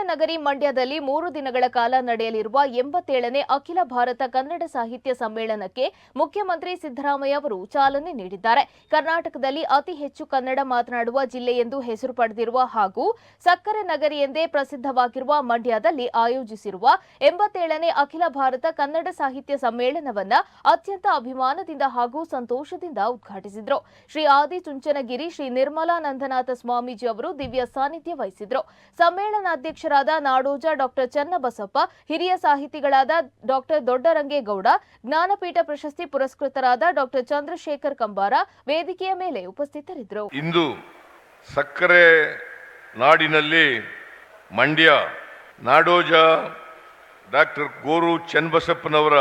ನಗರಿ ಮಂಡ್ಯದಲ್ಲಿ 3 ದಿನಗಳ ಕಾಲ ನಡೆಯಲಿರುವ 87ನೇ ಅಖಿಲ ಭಾರತ ಕನ್ನಡ ಸಾಹಿತ್ಯ ಸಮ್ಮೇಳನಕ್ಕೆ ಮುಖ್ಯಮಂತ್ರಿ ಸಿದ್ದರಾಮಯ್ಯ ಅವರು ಚಾಲನೆ ನೀಡಿದ್ದಾರೆ. ಕರ್ನಾಟಕದಲ್ಲಿ ಅತಿ ಹೆಚ್ಚು ಕನ್ನಡ ಮಾತನಾಡುವ ಜಿಲ್ಲೆ ಎಂದು ಹೆಸರು ಪಡೆದಿರುವ ಹಾಗೂ ಸಕ್ಕರೆ ನಗರಿ ಎಂದೇ ಪ್ರಸಿದ್ಧವಾಗಿರುವ ಮಂಡ್ಯದಲ್ಲಿ ಆಯೋಜಿಸಿರುವ 87ನೇ ಅಖಿಲ ಭಾರತ ಕನ್ನಡ ಸಾಹಿತ್ಯ ಸಮ್ಮೇಳನವನ್ನು ಅತ್ಯಂತ ಅಭಿಮಾನದಿಂದ ಹಾಗೂ ಸಂತೋಷದಿಂದ ಉದ್ಘಾಟಿಸಿದರು. ಶ್ರೀ ಆದಿಚುಂಚನಗಿರಿ ಶ್ರೀ ನಿರ್ಮಲಾನಂದನಾಥ ಸ್ವಾಮೀಜಿ ಅವರು ದಿವ್ಯ ಸಾನ್ನಿಧ್ಯ ವಹಿಸಿದರು. ಸಮ್ಮೇಳನಾಧ್ಯಕ್ಷರಾದ ನಾಡೋಜ ಡಾಕ್ಟರ್ ಚನ್ನಬಸಪ್ಪ, ಹಿರಿಯ ಸಾಹಿತಿಗಳಾದ ಡಾಕ್ಟರ್ ದೊಡ್ಡರಂಗೇಗೌಡ, ಜ್ಞಾನಪೀಠ ಪ್ರಶಸ್ತಿ ಪುರಸ್ಕೃತರಾದ ಡಾಕ್ಟರ್ ಚಂದ್ರಶೇಖರ್ ಕಂಬಾರ ವೇದಿಕೆಯ ಮೇಲೆ ಉಪಸ್ಥಿತರಿದ್ದರು. ಇಂದು ಸಕ್ಕರೆ ನಾಡಿನಲ್ಲಿ ಮಂಡ್ಯ ನಾಡೋಜ ಡಾಕ್ಟರ್ ಗೋರು ಚನ್ನಬಸಪ್ಪನವರ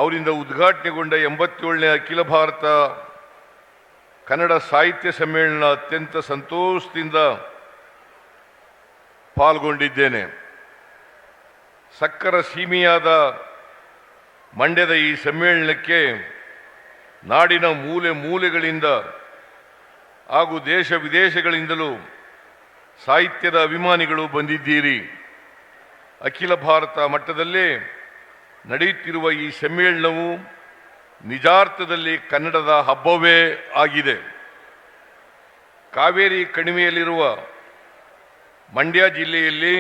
ಅವರಿಂದ ಉದ್ಘಾಟನೆಗೊಂಡ 87ನೇ ಅಖಿಲ ಭಾರತ ಕನ್ನಡ ಸಾಹಿತ್ಯ ಸಮ್ಮೇಳನ ಅತ್ಯಂತ ಸಂತೋಷದಿಂದ ಪಾಲ್ಗೊಂಡಿದ್ದೇನೆ. ಸಕ್ಕರ ಸೀಮೆಯಾದ ಮಂಡ್ಯದ ಈ ಸಮ್ಮೇಳನಕ್ಕೆ ನಾಡಿನ ಮೂಲೆ ಮೂಲೆಗಳಿಂದ ಹಾಗೂ ದೇಶ ವಿದೇಶಗಳಿಂದಲೂ ಸಾಹಿತ್ಯದ ಅಭಿಮಾನಿಗಳು ಬಂದಿದ್ದೀರಿ. ಅಖಿಲ ಭಾರತ ಮಟ್ಟದಲ್ಲಿ ನಡೆಯುತ್ತಿರುವ ಈ ಸಮ್ಮೇಳನವು ನಿಜಾರ್ಥದಲ್ಲಿ ಕನ್ನಡದ ಹಬ್ಬವೇ ಆಗಿದೆ. ಕಾವೇರಿ ಕಣಿವೆಯಲ್ಲಿರುವ ಮಂಡ್ಯ ಜಿಲ್ಲೆಯಲ್ಲಿ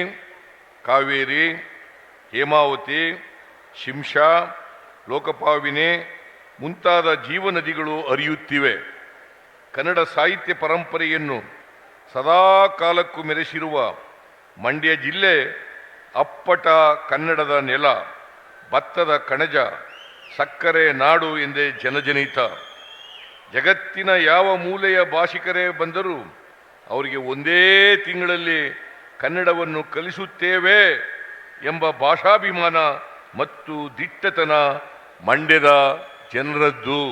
ಕಾವೇರಿ, ಹೇಮಾವತಿ, ಶಿಂಷಾ, ಲೋಕಪಾವಿನಿ ಮುಂತಾದ ಜೀವನದಿಗಳು ಹರಿಯುತ್ತಿವೆ. ಕನ್ನಡ ಸಾಹಿತ್ಯ ಪರಂಪರೆಯನ್ನು ಸದಾ ಕಾಲಕ್ಕೂ ಮೆರೆಸಿರುವ ಮಂಡ್ಯ ಜಿಲ್ಲೆ ಅಪ್ಪಟ ಕನ್ನಡದ ನೆಲ, ಭತ್ತದ ಕಣಜ, ಸಕ್ಕರೆ ನಾಡು ಎಂದೇ ಜನಜನಿತ. ಜಗತ್ತಿನ ಯಾವ ಮೂಲೆಯ ಭಾಷಿಕರೇ ಬಂದರೂ ಅವರಿಗೆ ಒಂದೇ ತಿಂಗಳಲ್ಲಿ ಕನ್ನಡವನ್ನು ಕಲಿಸುತ್ತೇವೆ ಎಂಬ ಭಾಷಾಭಿಮಾನ ಮತ್ತು ದಿಟ್ಟತನ ಮಂಡ್ಯದ ಜನರದ್ದು.